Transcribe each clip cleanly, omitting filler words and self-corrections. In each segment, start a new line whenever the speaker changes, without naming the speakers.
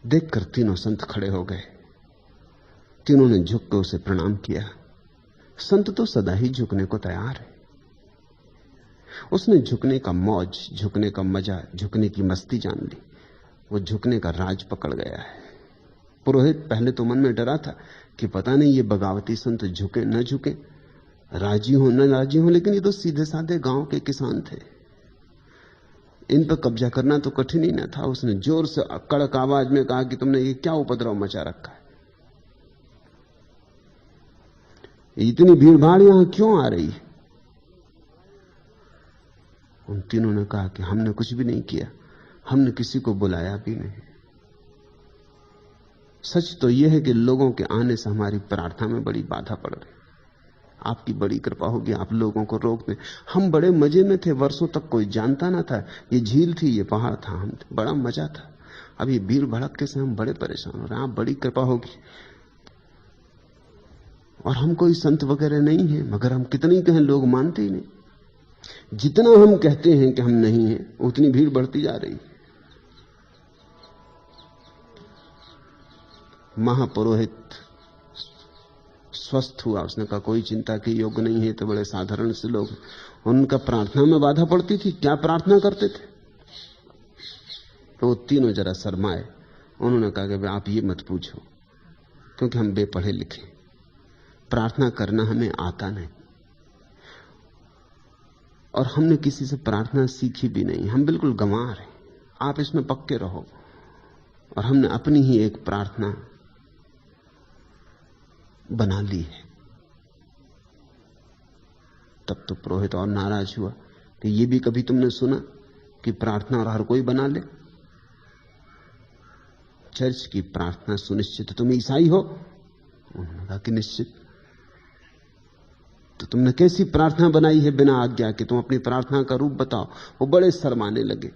देखकर तीनों संत खड़े हो गए। तीनों ने झुक कर उसे प्रणाम किया। संत तो सदा ही झुकने को तैयार है। उसने झुकने का मौज, झुकने का मजा, झुकने की मस्ती जान ली। वो झुकने का राज पकड़ गया है। पुरोहित पहले तो मन में डरा था कि पता नहीं ये बगावती संत झुके न झुके, राजी हो न राजी हो, लेकिन ये तो सीधे साधे गांव के किसान थे, इन पर कब्जा करना तो कठिन ही न था। उसने जोर से कड़क आवाज में कहा कि तुमने ये क्या उपद्रव मचा रखा है? इतनी भीड़ भाड़ यहां क्यों आ रही है? उन तीनों ने कहा कि हमने कुछ भी नहीं किया, हमने किसी को बुलाया भी नहीं। सच तो यह है कि लोगों के आने से हमारी प्रार्थना में बड़ी बाधा पड़ रही। आपकी बड़ी कृपा होगी, आप लोगों को रोक दें। हम बड़े मजे में थे, वर्षों तक कोई जानता ना था ये झील थी, ये पहाड़ था, हम बड़ा मजा था। अब ये भीड़ भड़के से हम बड़े परेशान हो रहे हैं। आप बड़ी कृपा होगी। और हम कोई संत वगैरह नहीं है, मगर हम कितने ही कहें लोग मानते ही नहीं। जितना हम कहते हैं कि हम नहीं हैं, उतनी भीड़ बढ़ती जा रही। महापुरोहित स्वस्थ हुआ। उसने कहा कोई चिंता के योग्य नहीं है, तो बड़े साधारण से लोग। उनका प्रार्थना में बाधा पड़ती थी। क्या प्रार्थना करते थे? तो वो तीनों जरा शर्माए। उन्होंने कहा कि आप ये मत पूछो, क्योंकि हम बेपढ़े लिखे, प्रार्थना करना हमें आता नहीं, और हमने किसी से प्रार्थना सीखी भी नहीं। हम बिल्कुल गंवार हैं, आप इसमें पक्के रहो। और हमने अपनी ही एक प्रार्थना बना ली है। तब तो पुरोहित और नाराज हुआ कि ये भी कभी तुमने सुना कि प्रार्थना और हर कोई बना ले? चर्च की प्रार्थना सुनिश्चित। तुम ईसाई हो? उन्होंने कहा कि निश्चित। तो तुमने कैसी प्रार्थना बनाई है बिना आज्ञा के? तुम अपनी प्रार्थना का रूप बताओ। वो बड़े शर्माने लगे।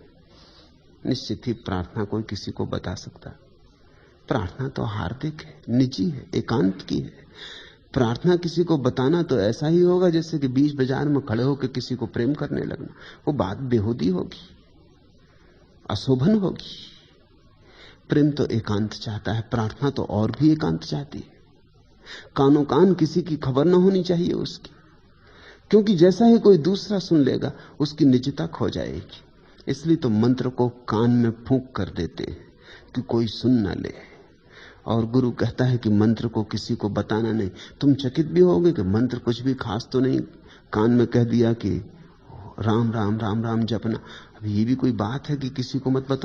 निश्चित ही प्रार्थना कोई किसी को बता सकता। प्रार्थना तो हार्दिक है, निजी है, एकांत की है। प्रार्थना किसी को बताना तो ऐसा ही होगा जैसे कि बीच बाजार में खड़े होकर किसी को प्रेम करने लगना। वो बात बेहूदी होगी, अशोभन होगी। प्रेम तो एकांत चाहता है, प्रार्थना तो और भी एकांत चाहती है। कानो कान किसी की खबर ना होनी चाहिए उसकी, क्योंकि जैसा ही कोई दूसरा सुन लेगा उसकी निजता खो जाएगी। इसलिए तो मंत्र को कान में फूंक कर देते हैं कि कोई सुन ना ले। और गुरु कहता है कि मंत्र को किसी को बताना नहीं। तुम चकित भी होगे कि मंत्र कुछ भी खास तो नहीं, कान में कह दिया कि राम राम राम राम जपना। अब ये भी कोई बात है कि किसी को मत बताना?